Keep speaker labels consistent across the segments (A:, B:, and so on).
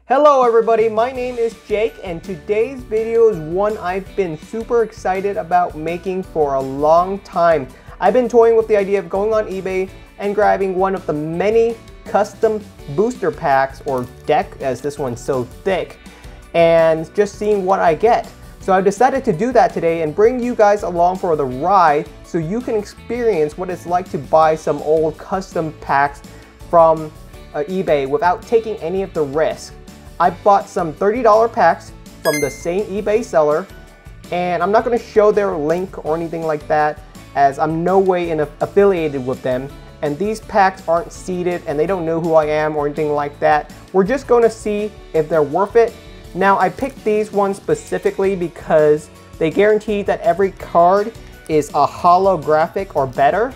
A: Hello everybody, my name is Jake and today's video is one I've been super excited about making for a long time. I've been toying with the idea of going on eBay and grabbing one of the many custom booster packs, or deck as this one's so thick, and just seeing what I get. So I decided to do that today and bring you guys along for the ride so you can experience what it's like to buy some old custom packs from eBay without taking any of the risk. I bought some $30 packs from the same eBay seller, and I'm not going to show their link or anything like that as I'm no way affiliated with them, and these packs aren't seeded and they don't know who I am or anything like that. We're just going to see if they're worth it. Now I picked these ones specifically because they guarantee that every card is a holographic or better,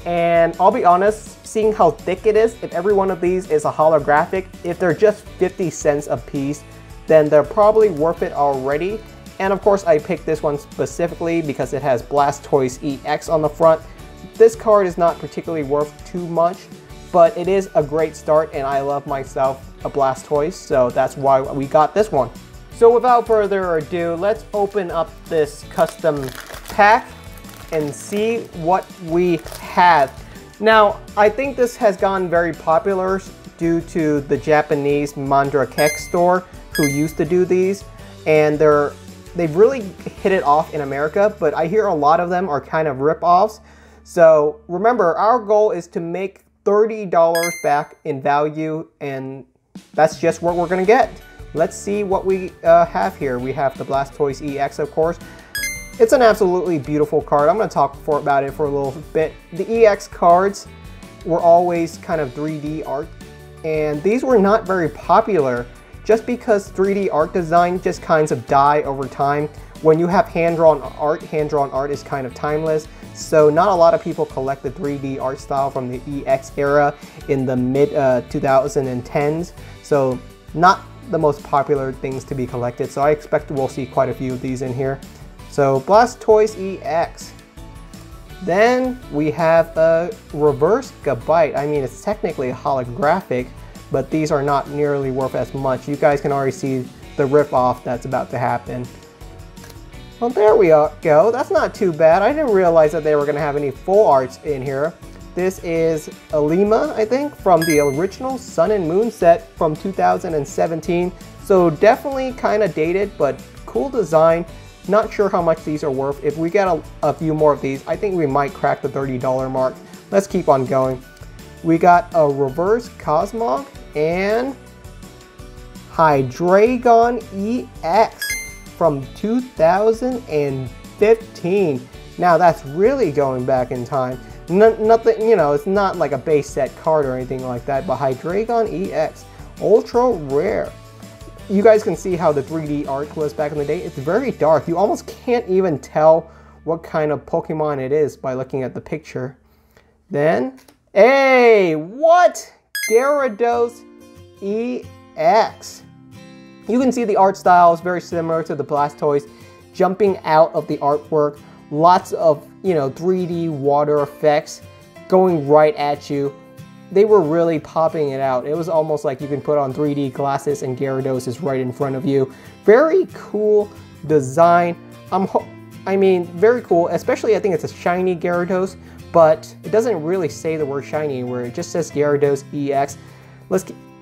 A: and I'll be honest, seeing how thick it is, if every one of these is a holographic, if they're just 50 cents a piece, then they're probably worth it already. And of course I picked this one specifically because it has Blastoise E X on the front. This card is not particularly worth too much, but it is a great start and I love myself a Blastoise, so that's why we got this one. So without further ado, let's open up this custom pack and see what we have. Now, I think this has gone very popular due to the Japanese Mandrakek store who used to do these, and they've really hit it off in America, but I hear a lot of them are kind of rip-offs. So remember, our goal is to make $30 back in value, and that's just what we're gonna get. Let's see what we have here. We have the Blastoise E X, of course. It's an absolutely beautiful card. I'm going to talk about it for a little bit. The EX cards were always kind of 3D art, and these were not very popular just because 3D art design just kinds of die over time. When you have hand-drawn art is kind of timeless, so not a lot of people collect the 3D art style from the EX era in the mid 2010s, so not the most popular things to be collected, so I expect we'll see quite a few of these in here. So Blastoise E X. Then we have a reverse Gabite. I mean, it's technically a holographic, but these are not nearly worth as much. You guys can already see the rip-off that's about to happen. Well, there we go. That's not too bad. I didn't realize that they were going to have any full arts in here. This is Alima, I think, from the original Sun and Moon set from 2017. So definitely kind of dated, but cool design. Not sure how much these are worth. If we get a few more of these, I think we might crack the $30 mark. Let's keep on going. We got a reverse Cosmo and Hydreigon EX from 2015. Now that's really going back in time. Nothing, you know, it's not like a base set card or anything like that, but Hydreigon EX, ultra rare. You guys can see how the 3D art was back in the day. It's very dark. You almost can't even tell what kind of Pokemon it is by looking at the picture. Then, hey, what? Gyarados EX. You can see the art style is very similar to the Blastoise, jumping out of the artwork. Lots of, 3D water effects going right at you. They were really popping it out. It was almost like you can put on 3D glasses and Gyarados is right in front of you. Very cool design. I mean, very cool, especially I think it's a shiny Gyarados, but it doesn't really say the word shiny anywhere. It just says Gyarados EX.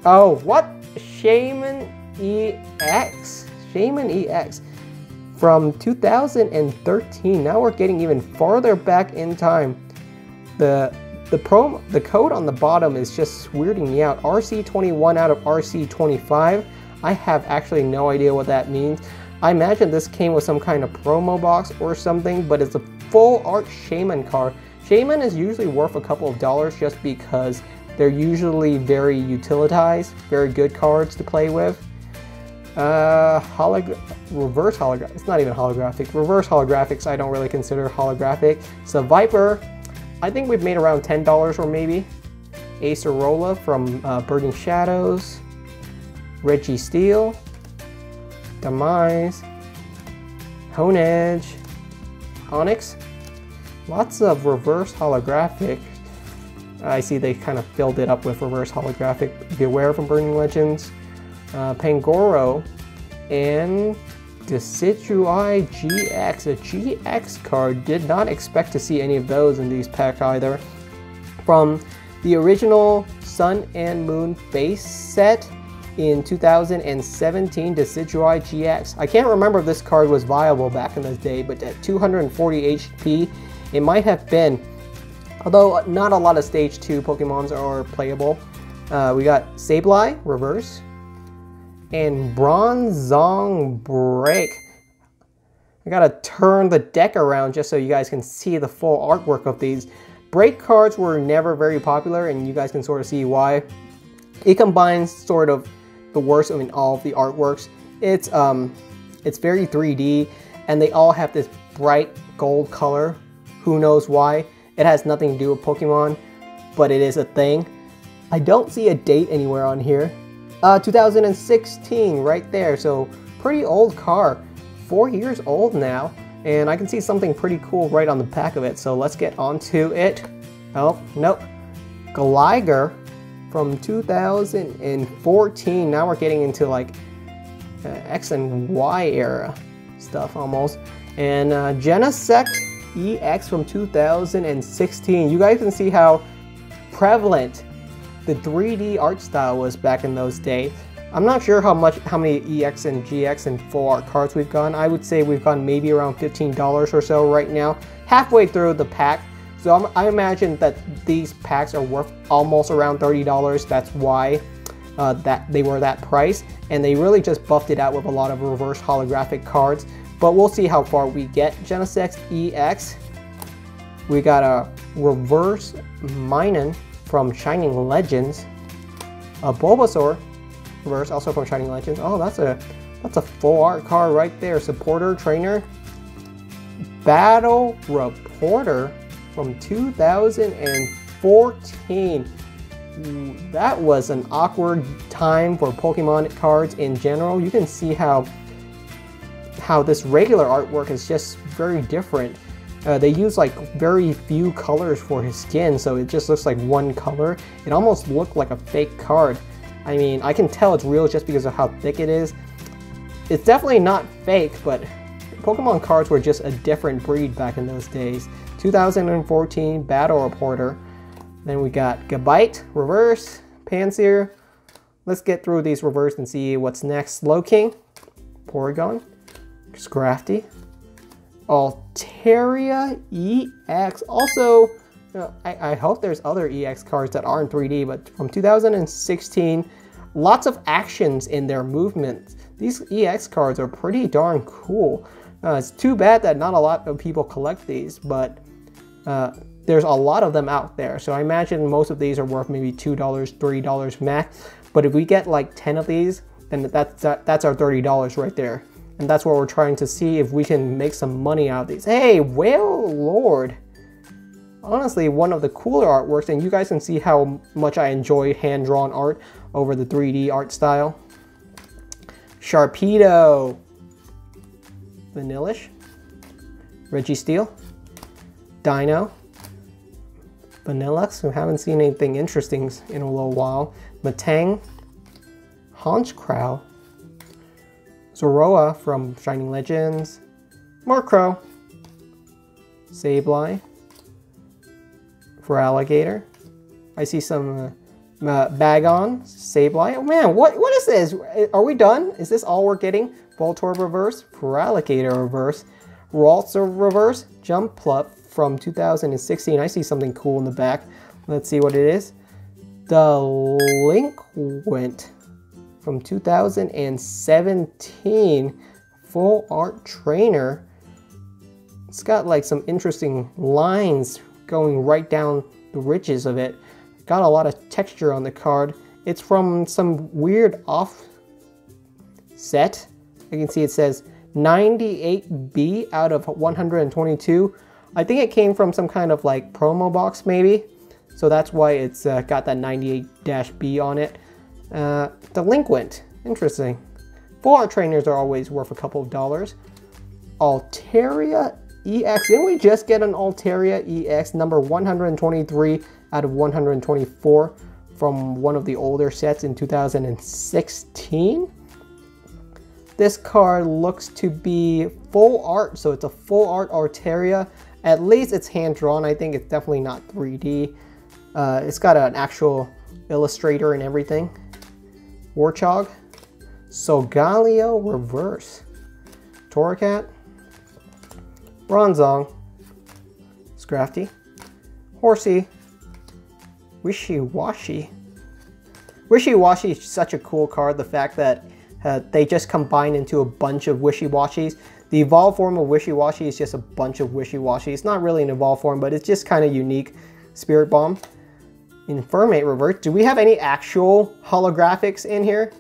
A: Oh, what? Shaman EX? Shaman EX from 2013. Now we're getting even farther back in time. The code on the bottom is just weirding me out. RC21 out of RC25. I have actually no idea what that means. I imagine this came with some kind of promo box or something, but it's a full art Shaman card. Shaman is usually worth a couple of dollars just because they're usually very utilitized, very good cards to play with. Reverse holographic. It's not even holographic. Reverse holographics I don't really consider holographic. So Viper. I think we've made around $10 or maybe. Acerola from Burning Shadows. Registeel. Demise. Honedge. Onyx. Lots of reverse holographic. I see they kind of filled it up with reverse holographic. Beware from Burning Legends. Pangoro, and Decidueye GX, a GX card. Did not expect to see any of those in these packs either. From the original Sun and Moon base set in 2017, Decidueye GX. I can't remember if this card was viable back in the day, but at 240 HP, it might have been. Although not a lot of Stage 2 Pokemons are playable. We got Sableye, reverse, and Bronzong Break. I gotta turn the deck around just so you guys can see the full artwork of these. Break cards were never very popular, and you guys can sort of see why. It combines sort of the worst in all of the artworks. It's very 3D, and they all have this bright gold color. Who knows why? It has nothing to do with Pokemon, but it is a thing. I don't see a date anywhere on here. 2016 right there, so pretty old card. 4 years old now, and I can see something pretty cool right on the back of it, so let's get onto it. Oh, nope. Gligar from 2014. Now we're getting into like X and Y era stuff almost. And Genesect EX from 2016. You guys can see how prevalent the 3D art style was back in those days. I'm not sure how many EX and GX and full art cards we've gotten. I would say we've gotten maybe around $15 or so right now, halfway through the pack. So I imagine that these packs are worth almost around $30. That's why that they were that price, and they really just buffed it out with a lot of reverse holographic cards. But we'll see how far we get. Genesect EX. We got a reverse Minun from Shining Legends. A Bulbasaur reverse, also from Shining Legends. Oh, that's a full art card right there. Supporter, trainer. Battle Reporter from 2014. That was an awkward time for Pokemon cards in general. You can see how this regular artwork is just very different. They use like very few colors for his skin, so it just looks like one color. It almost looked like a fake card. I mean, I can tell it's real just because of how thick it is. It's definitely not fake, but Pokemon cards were just a different breed back in those days. 2014 Battle Reporter. Then we got Gabite, reverse, Pansear. Let's get through these reverse and see what's next. Slowking, Porygon, Scrafty, Altaria EX. Also, I hope there's other EX cards that aren't 3D, but from 2016, lots of actions in their movements. These EX cards are pretty darn cool. It's too bad that not a lot of people collect these, but there's a lot of them out there. So I imagine most of these are worth maybe $2, $3 max. But if we get like 10 of these, then that's our $30 right there. And that's what we're trying to see if we can make some money out of these. Hey, Wailord. Honestly, one of the cooler artworks, and you guys can see how much I enjoy hand-drawn art over the 3D art style. Sharpedo. Vanillish. Registeel. Dino. Vanillux, who haven't seen anything interesting in a little while. Matang. Honchkrow. Zoroa from Shining Legends. Murkrow. Sableye. For Alligator. I see some Bagon, Sableye. Oh man, what is this? Are we done? Is this all we're getting? Voltorb reverse, for Alligator reverse, Raltsur reverse, Jumpluff from 2016. I see something cool in the back. Let's see what it is. Delinquent from 2017. Full art trainer. It's got like some interesting lines going right down the ridges of it. Got a lot of texture on the card. It's from some weird offset. You can see it says 98B out of 122. I think it came from some kind of like promo box maybe. So that's why it's got that 98-B on it. Delinquent, interesting. Full art trainers are always worth a couple of dollars. Altaria EX, didn't we just get an Altaria EX, number 123 out of 124? from one of the older sets in 2016. This card looks to be full art, so it's a full art Altaria. At least it's hand drawn. I think it's definitely not 3D. It's got an actual illustrator and everything. Warchog, Solgaleo Reverse, Torracat, Bronzong, Scrafty, Horsey, Wishy-Washy. Wishy-Washy is such a cool card. The fact that they just combine into a bunch of Wishy-Washys. The evolved form of Wishy-Washy is just a bunch of Wishy-Washy. It's not really an evolved form, but it's just kind of unique. Spirit Bomb. Infernate Reverse. Do we have any actual holographics in here?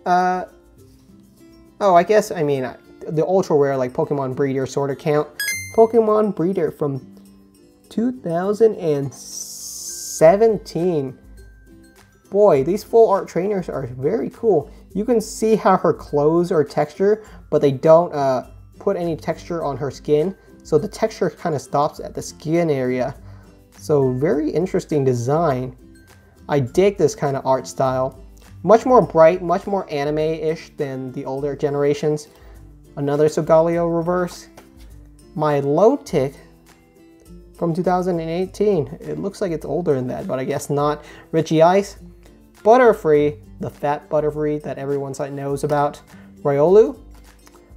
A: Oh, I guess, I mean, the ultra rare like Pokemon Breeder sort of count. Pokemon Breeder from 2017. Boy, these full art trainers are very cool. You can see how her clothes are textured, but they don't put any texture on her skin. So the texture kind of stops at the skin area. So very interesting design. I dig this kind of art style. Much more bright, much more anime-ish than the older generations. Another Solgaleo Reverse. My Lotic from 2018. It looks like it's older than that, but I guess not. Richie Ice. Butterfree, the fat Butterfree that everyone knows about. Riolu.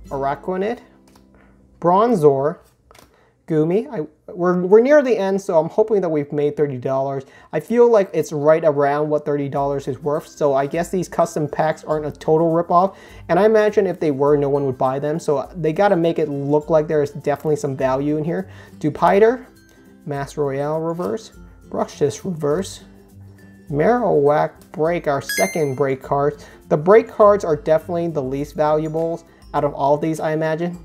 A: Araquanid. Bronzor. Goomy. We're near the end, so I'm hoping that we've made $30. I feel like it's right around what $30 is worth, so I guess these custom packs aren't a total ripoff, and I imagine if they were, no one would buy them, so they got to make it look like there's definitely some value in here. Dupiter, Mass Royale Reverse, Bruxish Reverse, Marowak Break, our second break card. The break cards are definitely the least valuable out of all of these, I imagine.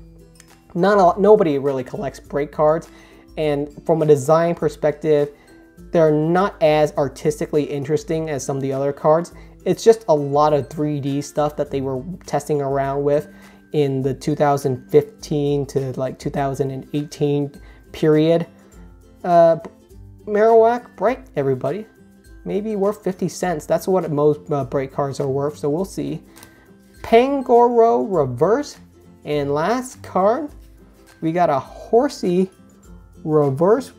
A: Nobody really collects break cards, and from a design perspective, they're not as artistically interesting as some of the other cards. It's just a lot of 3D stuff that they were testing around with in the 2015 to like 2018 period. Marowak Break, everybody. Maybe worth 50 cents. That's what most break cards are worth, so we'll see. Pangoro Reverse, and last card, we got a Horsey Reverse.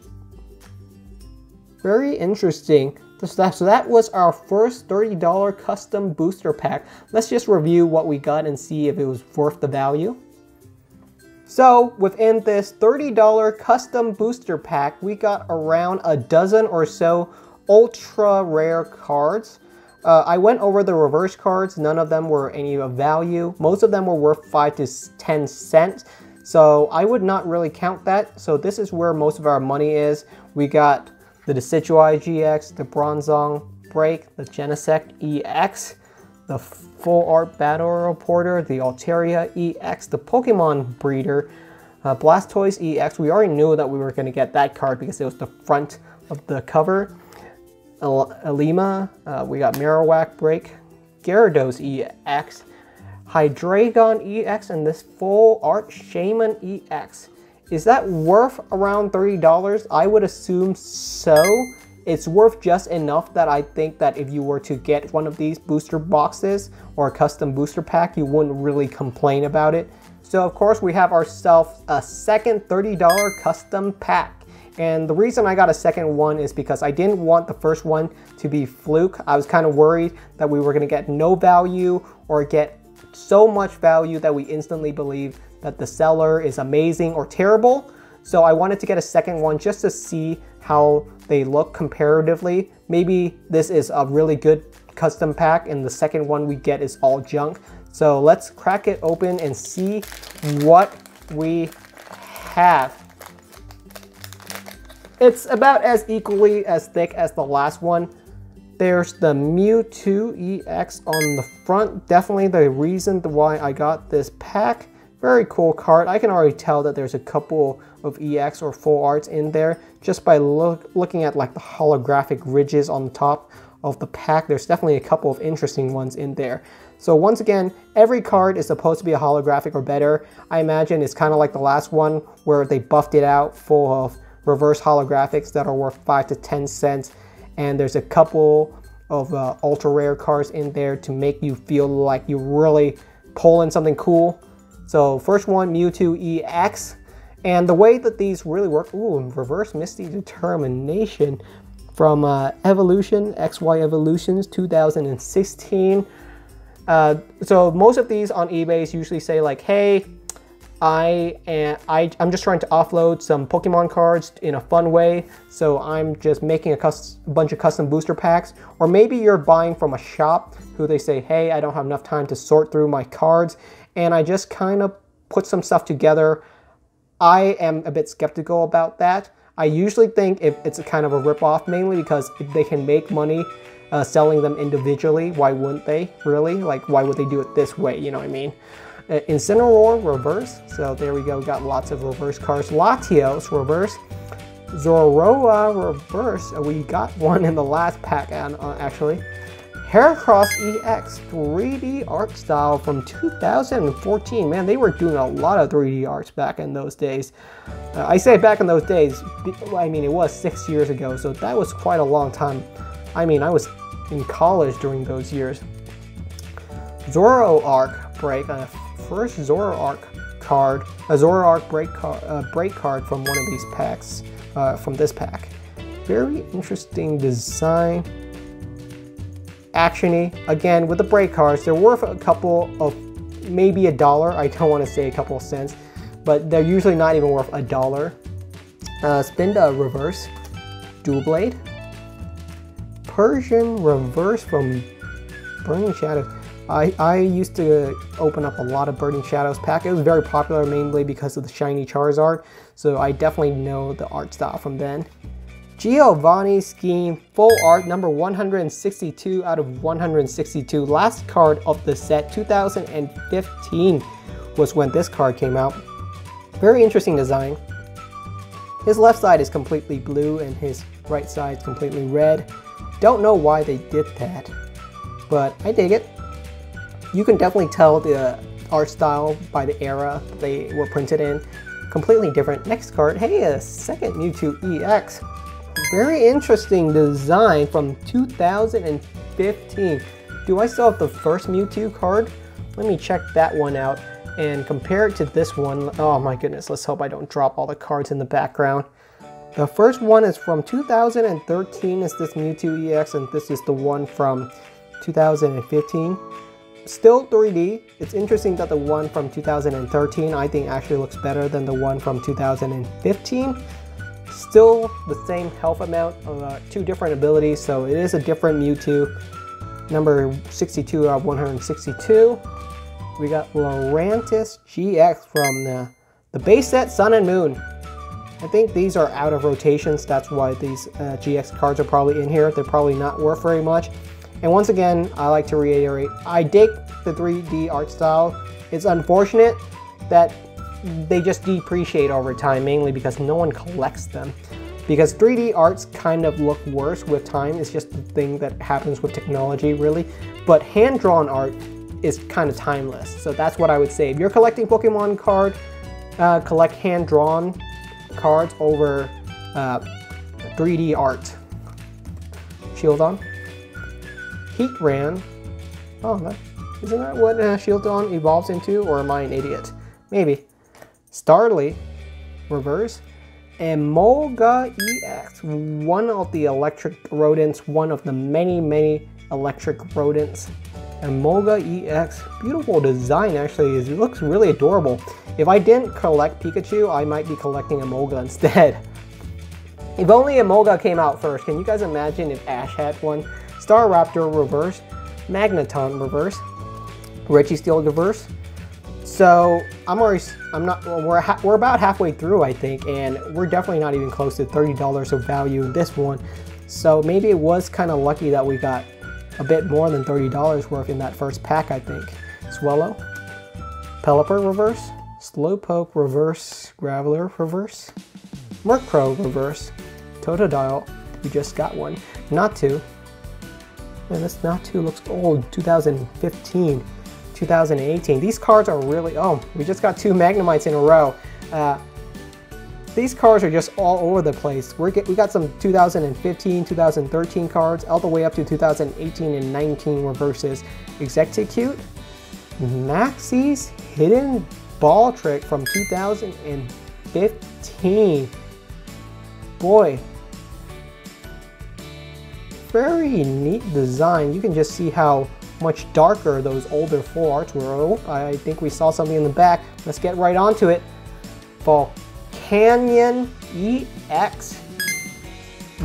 A: Very interesting. So that was our first $30 custom booster pack. Let's just review what we got and see if it was worth the value. So within this $30 custom booster pack, we got around a dozen or so ultra rare cards. I went over the reverse cards. None of them were any of value. Most of them were worth 5 to 10 cents. So I would not really count that. So this is where most of our money is. We got the Decidueye GX, the Bronzong Break, the Genesect EX, the Full Art Battle Reporter, the Altaria EX, the Pokemon Breeder, Blastoise EX. We already knew that we were going to get that card because it was the front of the cover. Alima, we got Marowak Break, Gyarados EX, Hydreigon EX, and this full art Shaman EX. Is that worth around $30? I would assume so. It's worth just enough that I think that if you were to get one of these booster boxes or a custom booster pack, you wouldn't really complain about it. So of course we have ourselves a second $30 custom pack. And the reason I got a second one is because I didn't want the first one to be fluke. I was kind of worried that we were going to get no value or get so much value that we instantly believe that the seller is amazing or terrible. So I wanted to get a second one just to see how they look comparatively. Maybe this is a really good custom pack and the second one we get is all junk. So let's crack it open and see what we have. It's about as equally as thick as the last one. There's the Mewtwo E X on the front. Definitely the reason why I got this pack. Very cool card. I can already tell that there's a couple of EX or full arts in there just by looking at like the holographic ridges on the top of the pack. There's definitely a couple of interesting ones in there. So once again, every card is supposed to be a holographic or better. I imagine it's kind of like the last one where they buffed it out full of reverse holographics that are worth 5 to 10 cents. And there's a couple of ultra rare cards in there to make you feel like you're really pulling something cool. So first one, Mewtwo E X. And the way that these really work, ooh, Reverse Misty Determination from Evolution, XY Evolutions 2016. So most of these on eBay usually say like, hey, I'm just trying to offload some Pokemon cards in a fun way, so I'm just making a bunch of custom booster packs. Or maybe you're buying from a shop who they say, hey, I don't have enough time to sort through my cards, and I just kind of put some stuff together. I am a bit skeptical about that. I usually think it's a kind of a ripoff, mainly because if they can make money selling them individually, why wouldn't they, really? Like, why would they do it this way, you know what I mean? Incineroar Reverse, so there we go, got lots of reverse cards. Latios Reverse. Zoroa Reverse, we got one in the last pack actually. Heracross EX 3D art style from 2014. Man, they were doing a lot of 3D arts back in those days. I say back in those days, I mean it was 6 years ago, so that was quite a long time. I mean, I was in college during those years. Zoroark Break, first Zoroark card, a Zoroark break card from one of these packs, from this pack. Very interesting design. Actiony, again with the break cards, they're worth a couple of, maybe $1. I don't want to say a couple of cents, but they're usually not even worth $1. Spinda Reverse, Dual Blade. Persian Reverse from Burning Shadows. I used to open up a lot of Burning Shadows pack. It was very popular mainly because of the shiny Charizard, so I definitely know the art style from then. Giovanni Scheme Full Art number 162 out of 162. Last card of the set, 2015 was when this card came out. Very interesting design. His left side is completely blue and his right side is completely red. Don't know why they did that, but I dig it. You can definitely tell the art style by the era they were printed in. Completely different. Next card, hey, a second Mewtwo EX. Very interesting design from 2015. Do I still have the first Mewtwo card? Let me check that one out and compare it to this one. Oh my goodness, let's hope I don't drop all the cards in the background. The first one is from 2013, is this Mewtwo EX, and this is the one from 2015. Still 3D. It's interesting that the one from 2013 I think actually looks better than the one from 2015. Still the same health amount of 2 different abilities, so it is a different Mewtwo. Number 62 out of 162. We got Lurantis GX from the base set Sun and Moon. I think these are out of rotations, that's why these GX cards are probably in here. They're probably not worth very much. And once again, I like to reiterate, I dig the 3D art style. It's unfortunate that they just depreciate over time, mainly because no one collects them. Because 3D arts kind of look worse with time. It's just the thing that happens with technology, really. But hand-drawn art is kind of timeless. So that's what I would say. If you're collecting Pokemon card, collect hand-drawn cards over 3D art. Shieldon. Heatran. Oh, isn't that what Shieldon evolves into? Or am I an idiot? Maybe. Starly Reverse. Emolga EX. One of the electric rodents. One of the many electric rodents. Emolga EX. Beautiful design, actually. It looks really adorable. If I didn't collect Pikachu, I might be collecting Emolga instead. If only Emolga came out first. Can you guys imagine if Ash had one? Staraptor Reverse, Magneton Reverse, Registeel Reverse. So we're about halfway through, I think, and we're definitely not even close to $30 of value in this one. So maybe it was kind of lucky that we got a bit more than $30 worth in that first pack, I think. Swellow, Pelipper Reverse, Slowpoke Reverse, Graveler Reverse, Murkrow Reverse, Totodile, we just got one, Natu. Man, this Natu looks old, 2015, 2018. These cards are really, oh, we just got 2 Magnemites in a row. these cards are just all over the place. We got some 2015, 2013 cards, all the way up to 2018 and 19 reverses. Execute, Maxie's Hidden Ball Trick from 2015. Boy, very neat design. You can just see how much darker those older full arts were. Oh, I think we saw something in the back. Let's get right onto it. Volcanion EX.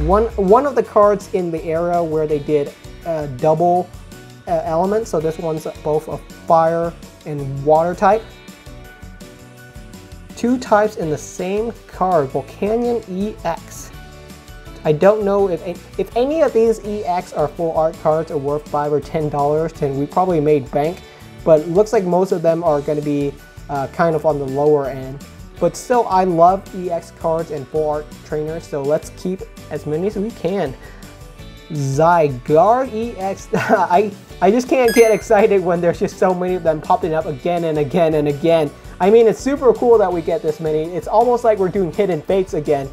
A: One of the cards in the era where they did double elements. So this one's both a fire and water type. Two types in the same card, Volcanion EX. I don't know if any of these EX are full art cards are worth $5 or $10, then we probably made bank. But it looks like most of them are going to be kind of on the lower end. But still, I love EX cards and full art trainers, so let's keep as many as we can. Zygarde EX. I just can't get excited when there's just so many of them popping up again and again and again. I mean, it's super cool that we get this many. It's almost like we're doing hidden fates again.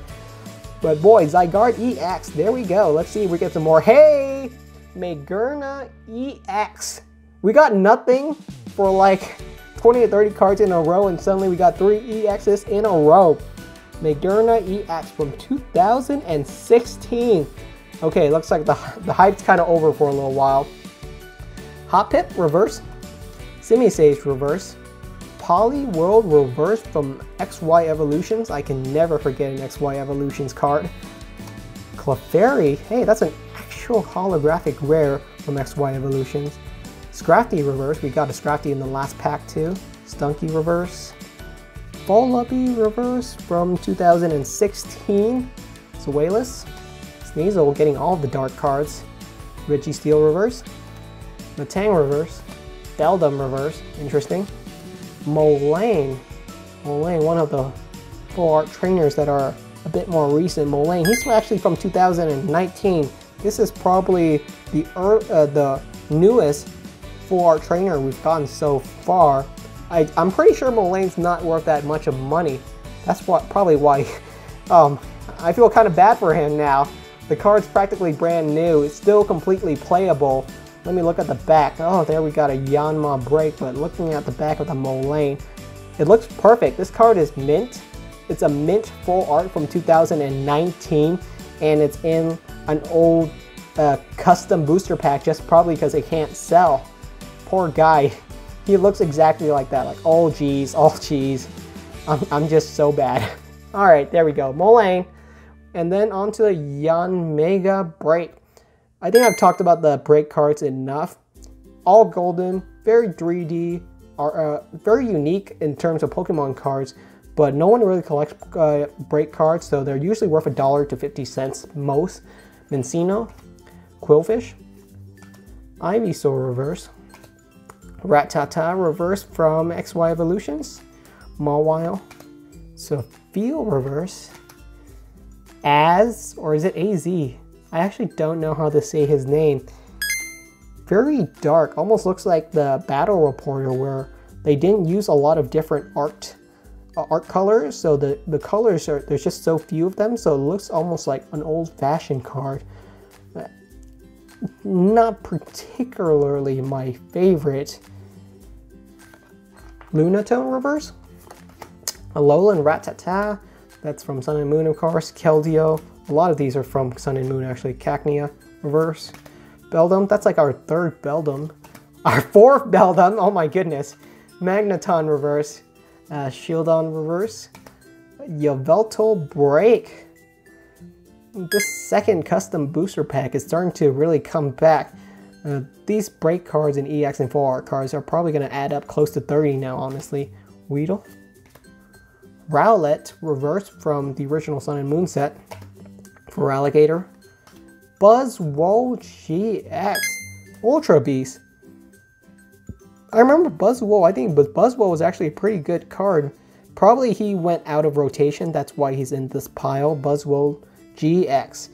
A: But boy, Zygarde EX, there we go. Let's see if we get some more. Hey, Magearna EX. We got nothing for like 20 or 30 cards in a row, and suddenly we got 3 EXs in a row. Magearna EX from 2016. Okay, looks like the hype's kind of over for a little while. Hoppip reverse, Simisage reverse, Poliwhirl reverse from XY Evolutions. I can never forget an XY Evolutions card. Clefairy, hey, that's an actual holographic rare from XY Evolutions. Scrafty reverse, we got a Scrafty in the last pack too. Stunky reverse. Volupy reverse from 2016. Swalus. Sneasel getting all the dark cards. Registeel reverse. Matang reverse. Beldum reverse, interesting. Molayne, one of the full art trainers that are a bit more recent. Molayne, he's actually from 2019. This is probably the newest full art trainer we've gotten so far. I'm pretty sure Molayne's not worth that much of money. That's probably why I feel kind of bad for him now. The card's practically brand new. It's still completely playable. Let me look at the back. Oh, there we got a Yanma break, but looking at the back of the Molayne, it looks perfect. This card is mint. It's a mint full art from 2019, and it's in an old custom booster pack, just probably because it can't sell. Poor guy. He looks exactly like that, like, oh geez, oh geez. I'm just so bad. All right, there we go, Molayne. And then on to the Yanmega break. I think I've talked about the break cards enough. All golden, very 3D, are very unique in terms of Pokemon cards, but no one really collects break cards, so they're usually worth $1 to 50 cents most. Minccino, Quillfish, Ivysaur reverse, Rattata reverse from XY Evolutions, Mawile, Sophia reverse, Az, or is it AZ? I actually don't know how to say his name. Very dark, almost looks like the Battle Reporter, where they didn't use a lot of different art colors, so the colors are, there's just so few of them, so it looks almost like an old-fashioned card. Not particularly my favorite. Lunatone reverse, Alolan Rattata, that's from Sun and Moon of course, Keldeo, a lot of these are from Sun and Moon actually, Cacnea reverse, Beldum, that's like our third Beldum, our fourth Beldum, oh my goodness, Magneton reverse, Shieldon reverse, Yveltal break. This second custom booster pack is starting to really come back. These break cards and EX and full art cards are probably going to add up close to 30 now, honestly. Weedle, Rowlet reverse from the original Sun and Moon set for Alligator, Buzzwole GX, Ultra Beast. I remember Buzzwole, I think Buzzwole was actually a pretty good card. Probably he went out of rotation, that's why he's in this pile, Buzzwole GX.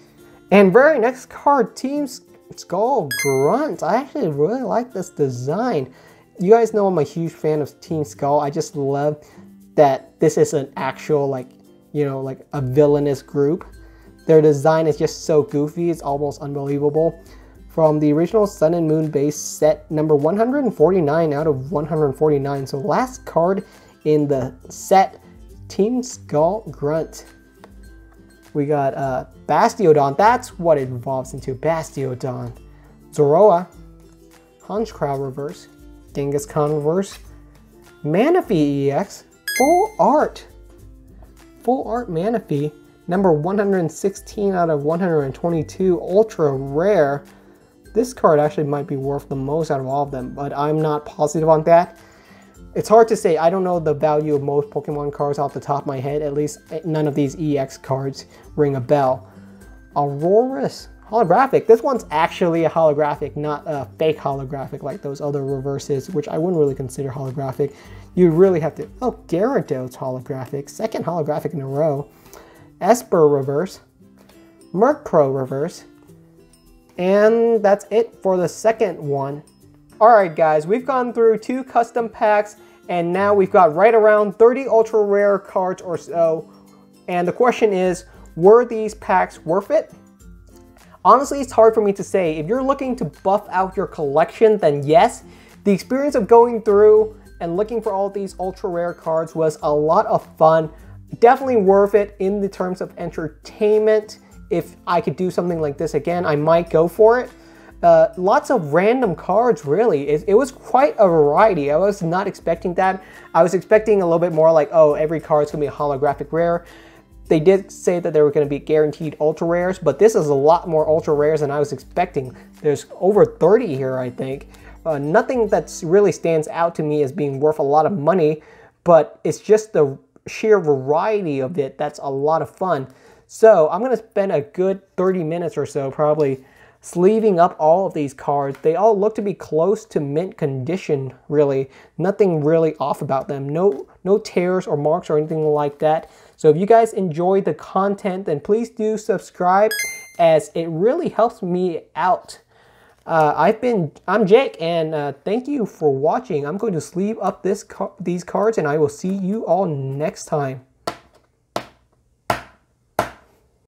A: And very next card, Team Skull Grunt. I actually really like this design. You guys know I'm a huge fan of Team Skull. I just love that this is an actual like you know, like a villainous group. Their design is just so goofy, it's almost unbelievable. From the original Sun and Moon base set, number 149 out of 149. So last card in the set, Team Skull Grunt. We got Bastiodon, that's what it evolves into, Bastiodon. Zoroa, Honchkrow reverse, Genghis-Khan reverse, Manaphy EX, full art Manaphy, number 116 out of 122, ultra rare. This card actually might be worth the most out of all of them, but I'm not positive on that. It's hard to say. I don't know the value of most Pokemon cards off the top of my head. At least none of these EX cards ring a bell. Aurorus Holographic. This one's actually a holographic, not a fake holographic like those other reverses, which I wouldn't really consider holographic. You really have to... Oh, Gyarados holographic. Second holographic in a row. Esper reverse. Murkrow reverse. And that's it for the second one. Alright guys, we've gone through 2 custom packs, and now we've got right around 30 ultra rare cards or so. And the question is, were these packs worth it? Honestly, it's hard for me to say. If you're looking to buff out your collection, then yes. The experience of going through and looking for all these ultra rare cards was a lot of fun. Definitely worth it in the terms of entertainment. If I could do something like this again, I might go for it. Lots of random cards, really. It was quite a variety. I was not expecting that. I was expecting a little bit more like, oh, every card's gonna be a holographic rare. They did say that there were gonna be guaranteed ultra rares, but this is a lot more ultra rares than I was expecting. There's over 30 here, I think. Nothing that really stands out to me as being worth a lot of money, but it's just the sheer variety of it that's a lot of fun. So I'm going to spend a good 30 minutes or so probably sleeving up all of these cards. They all look to be close to mint condition, really. Nothing really off about them. No tears or marks or anything like that. So if you guys enjoyed the content, then please do subscribe, as it really helps me out. I'm Jake, and thank you for watching. I'm going to sleeve up these cards, and I will see you all next time.